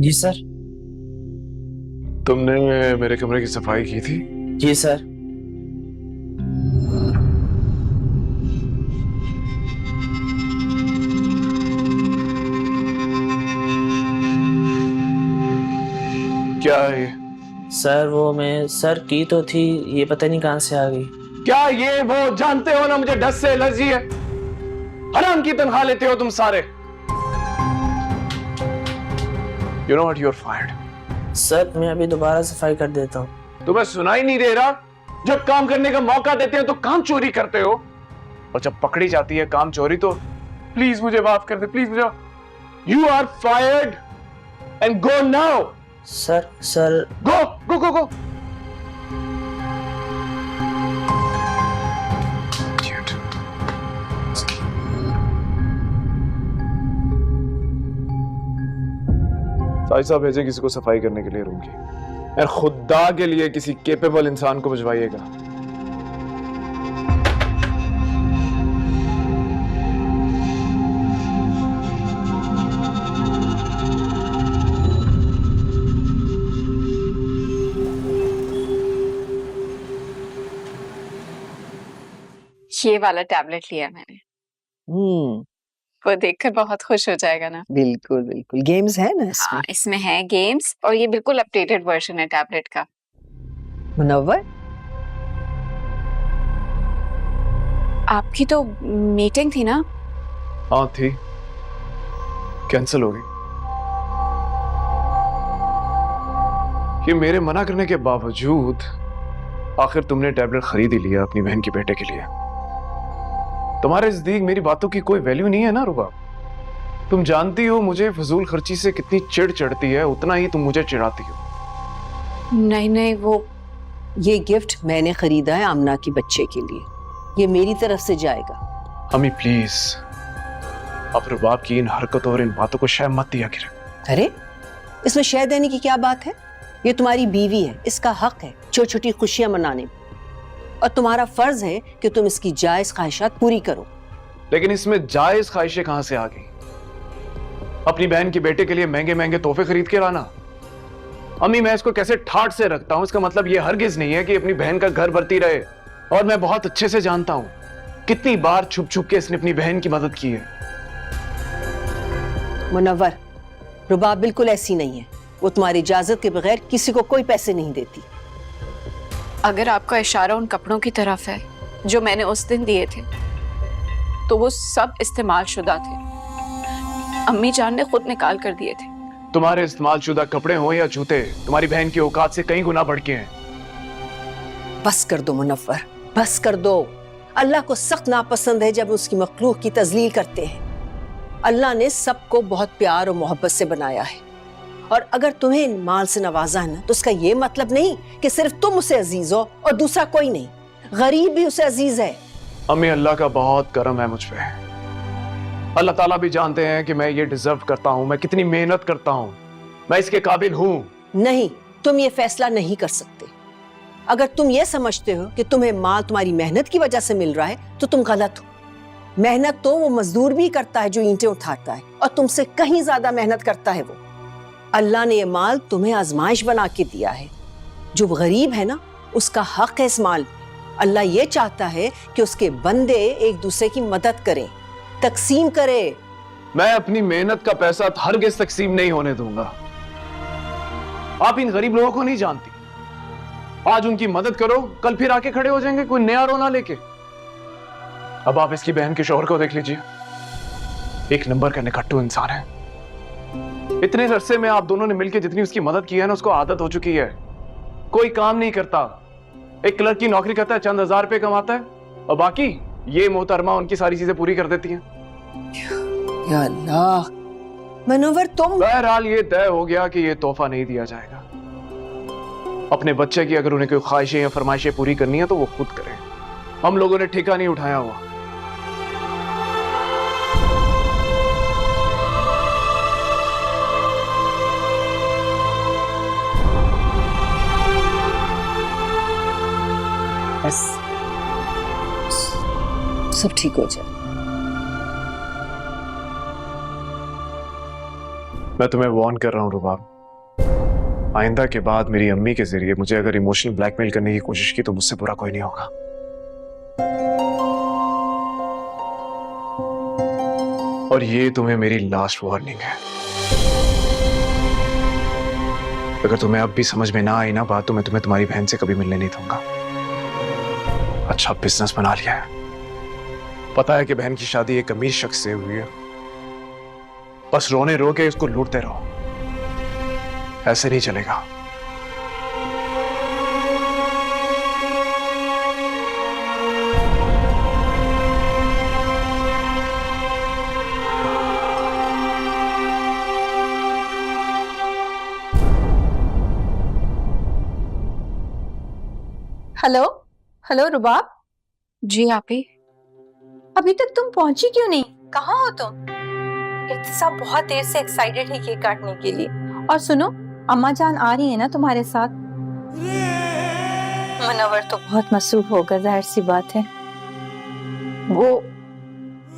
जी sir. तुमने मेरे कमरे की सफाई की थी? जी सर। क्या है ये? सर वो मैं सर की तो थी, ये पता नहीं कहां से आ गई। क्या ये वो जानते हो ना मुझे डस्ट से एलर्जी है। हराम की तनख्वाह लेते हो तुम सारे। You know what, you're fired. Sir मैं अभी दोबारा सफाई कर देता हूँ। तुम्हें सुनाई नहीं दे रहा? जब काम करने का मौका देते हैं तो काम चोरी करते हो, और जब पकड़ी जाती है काम चोरी तो प्लीज मुझे माफ कर दे, प्लीज मुझे। You are fired and go now. Sir Go, go, go, go. Sai साहब भेजे किसी को सफाई करने के लिए रूम की, और खुदा के लिए किसी केपेबल इंसान को भिजवाइएगा। ये वाला टैबलेट लिया मैंने, वो देखकर बहुत खुश हो जाएगा ना। बिल्कुल बिल्कुल, गेम्स है ना इसमें। हाँ, इसमें है गेम्स, और ये बिल्कुल अपडेटेड वर्जन है टैबलेट का। मुनव्वर, आपकी तो मीटिंग थी ना? हाँ थी, कैंसिल हो गई। ये मेरे मना करने के बावजूद आखिर तुमने टैबलेट खरीद ही लिया अपनी बहन के बेटे के लिए। तुम्हारे नजदीक मेरी बातों की कोई वैल्यू नहीं है ना रुबा? तुम जानती हो मुझे फजूल खर्ची से कितनी चिढ़ चढ़ती है, उतना ही तुम मुझे चिढ़ाती हो। नहीं, वो ये गिफ्ट मैंने खरीदा है आमना की बच्चे के लिए, ये मेरी तरफ से जाएगा। अम्मी प्लीज, अब रुबाब की इन हरकतों और इन बातों को शय मत दिया करें। अरे इसमें शय देने की क्या बात है? ये तुम्हारी बीवी है, इसका हक है छोटी छोटी खुशियां मनाने, और तुम्हारा फर्ज है कि तुम इसकी जायज ख्वाहिशात पूरी करो। लेकिन इसमें जायज ख्वाहिशें कहां से आ गई? अपनी बहन के बेटे के लिए महंगे महंगे तोहफे खरीद के लाना। अम्मी मैं इसको कैसे ठाट से रखता हूं, इसका मतलब ये हरगिज नहीं है कि अपनी बहन का घर भरती रहे। और मैं बहुत अच्छे से जानता हूं कितनी बार छुप छुप के इसने अपनी बहन की मदद की है। मुनव्वर, रुबाब बिल्कुल ऐसी नहीं है, वो तुम्हारी इजाजत के बगैर किसी को कोई पैसे नहीं देती। अगर आपका इशारा उन कपड़ों की तरफ है जो मैंने उस दिन दिए थे, तो वो सब इस्तेमाल शुदा थे। अम्मी जान ने खुद निकाल कर दिए थे। तुम्हारे इस्तेमाल शुदा कपड़े हो या जूते, तुम्हारी बहन की औकात से कई गुना बढ़ के हैं। बस कर दो मुनव्वर, बस कर दो। अल्लाह को सख्त नापसंद है जब उसकी मखलूक की तजलील करते हैं। अल्लाह ने सबको बहुत प्यार और मोहब्बत से बनाया है, और अगर तुम्हें इन माल से नवाजा है ना, तो उसका ये मतलब नहीं कि सिर्फ तुम उसे अजीज हो और दूसरा कोई नहीं। गरीब भी उसे अजीज है। अम्मी अल्लाह का बहुत करम है मुझ पे। अल्लाह ताला भी जानते हैं कि मैं ये डिजर्व करता हूं, मैं कितनी मेहनत करता हूं, मैं इसके काबिल हूं। नहीं, तुम ये फैसला नहीं कर सकते। अगर तुम ये समझते हो कि तुम्हें माल तुम्हारी मेहनत की वजह से मिल रहा है, तो तुम गलत हो। मेहनत तो वो मजदूर भी करता है जो ईंटें उठाता है, और तुमसे कहीं ज्यादा मेहनत करता है वो। अल्लाह ने ये माल तुम्हें आजमाइश बना के दिया है। जो गरीब है ना, उसका हक है इस माल। अल्लाह ये चाहता है कि उसके बंदे एक दूसरे की मदद करें, तकसीम करें। मैं अपनी मेहनत का पैसा हरगिज़ तकसीम नहीं होने दूंगा। आप इन गरीब लोगों को नहीं जानती। आज उनकी मदद करो, कल फिर आके खड़े हो जाएंगे कोई नया रोना लेके। अब आप इसकी बहन के शौहर को देख लीजिए, एक नंबर का निकट्टू इंसान है। इतने अरसे में आप दोनों ने मिलकर जितनी उसकी मदद की है ना, उसको आदत हो चुकी है। कोई काम नहीं करता, एक क्लर्क की नौकरी करता है, चंद हजार रुपए कमाता है, और बाकी ये मोहतरमा उनकी सारी चीजें पूरी कर देती हैं। या अल्लाह, मनोवर तुम बहरहाल ये तय हो गया कि ये तोहफा नहीं दिया जाएगा। अपने बच्चे की अगर उन्हें कोई ख्वाहिशें या फरमाइशें पूरी करनी है तो वो खुद करें। हम लोगों ने ठेका नहीं उठाया हुआ। बस सब ठीक हो जाए। मैं तुम्हें वार्न कर रहा हूं रुबाब, आइंदा के बाद मेरी अम्मी के जरिए मुझे अगर इमोशनल ब्लैकमेल करने की कोशिश की तो मुझसे बुरा कोई नहीं होगा। और ये तुम्हें मेरी लास्ट वार्निंग है। अगर तुम्हें अब भी समझ में ना आई ना बात तो मैं तुम्हें तुम्हारी बहन से कभी मिलने नहीं दूंगा। अच्छा बिजनेस बना लिया है, पता है कि बहन की शादी एक अमीर शख्स से हुई है, बस रोने रो के उसको लूटते रहो, ऐसे नहीं चलेगा। हेलो हेलो रुबाब, जी आपी। अभी तक तुम पहुंची क्यों नहीं? कहाँ हो तुम? इत्तिसा बहुत देर से एक्साइटेड है केक काटने के लिए। और सुनो, अम्मा जान आ रही है ना तुम्हारे साथ? मुनव्वर तो बहुत मसरूफ होगा, जाहिर सी बात है। वो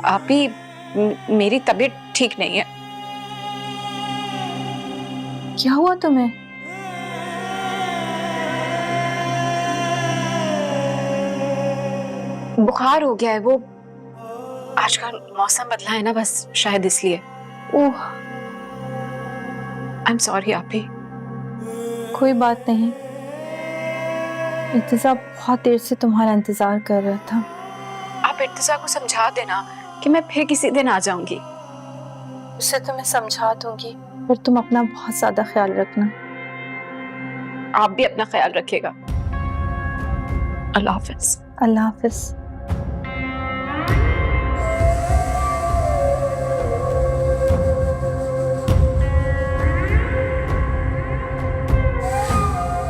आपी, मेरी तबीयत ठीक नहीं है। क्या हुआ तुम्हें? बुखार हो गया है। वो आजकल मौसम बदला है ना, बस शायद इसलिए। ओह, आई एम सॉरी आपी। कोई बात नहीं। इत्तिसा बहुत देर से तुम्हारा इंतजार कर रहा था। आप इर्तिजा को समझा देना कि मैं फिर किसी दिन आ जाऊंगी। उसे तो मैं समझा दूंगी, पर तुम अपना बहुत ज्यादा ख्याल रखना। आप भी अपना ख्याल रखिएगा। अल्लाह हाफिज। अल्लाह हाफिज।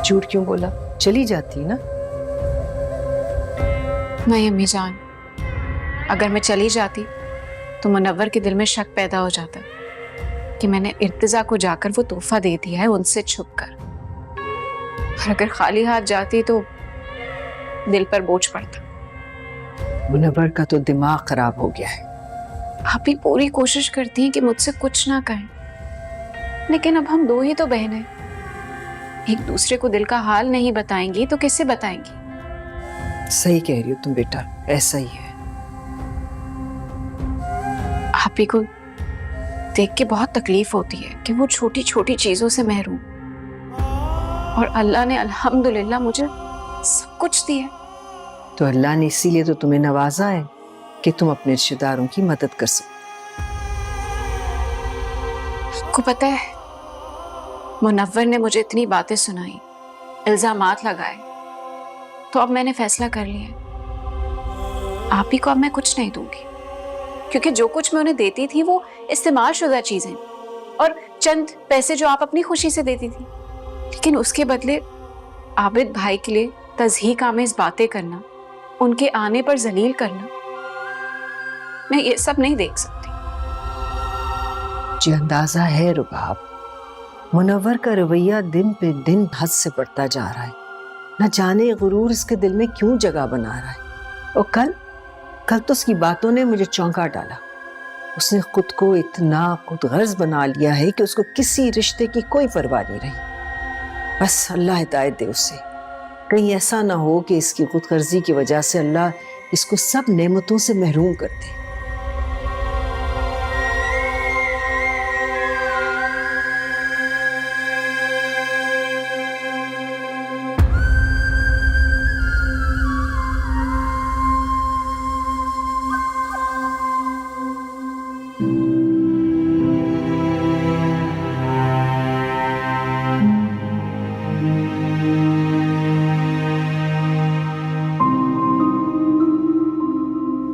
झूठ क्यों बोला? चली जाती ना। नहीं अम्मी जान, अगर मैं चली जाती तो मुनव्वर के दिल में शक पैदा हो जाता कि मैंने इर्तिजा को जाकर वो तोहफा दे दिया है उनसे छुपकर। और अगर खाली हाथ जाती तो दिल पर बोझ पड़ता। मुनव्वर का तो दिमाग खराब हो गया है। आप भी पूरी कोशिश करती हैं कि मुझसे कुछ ना कहें, लेकिन अब हम दो ही तो बहन हैं। एक दूसरे को दिल का हाल नहीं बताएंगी तो किससे बताएंगी? सही कह रही हो तुम बेटा, ऐसा ही है। आप ही को देख के बहुत तकलीफ होती है कि वो छोटी छोटी चीजों से महरूम, और अल्लाह ने अल्हम्दुलिल्लाह मुझे सब कुछ दिया। तो अल्लाह ने इसीलिए तो तुम्हें नवाजा है कि तुम अपने रिश्तेदारों की मदद कर सको। आपको पता है, मुनव्वर ने मुझे इतनी बातें सुनाई, इल्जामात लगाए, तो अब मैंने फैसला कर लिया है आप ही को अब मैं कुछ नहीं दूंगी, क्योंकि जो कुछ मैं उन्हें देती थी वो इस्तेमाल शुदा चीजें और चंद पैसे जो आप अपनी खुशी से देती थी। लेकिन उसके बदले आबिद भाई के लिए तज़हीक आमेज़ बातें करना, उनके आने पर जलील करना, मैं ये सब नहीं देख सकती। जी अंदाजा है रुबाब, मुनव्वर का रवैया दिन पे दिन हद से बढ़ता जा रहा है। न जाने गुरूर इसके दिल में क्यों जगह बना रहा है। और कल तो उसकी बातों ने मुझे चौंका डाला। उसने खुद को इतना खुदगर्ज बना लिया है कि उसको किसी रिश्ते की कोई परवाह नहीं रही। बस अल्लाह हिदायत दे उसे, कहीं ऐसा ना हो कि इसकी खुदगर्जी की वजह से अल्लाह इसको सब नेमतों से महरूम कर दे।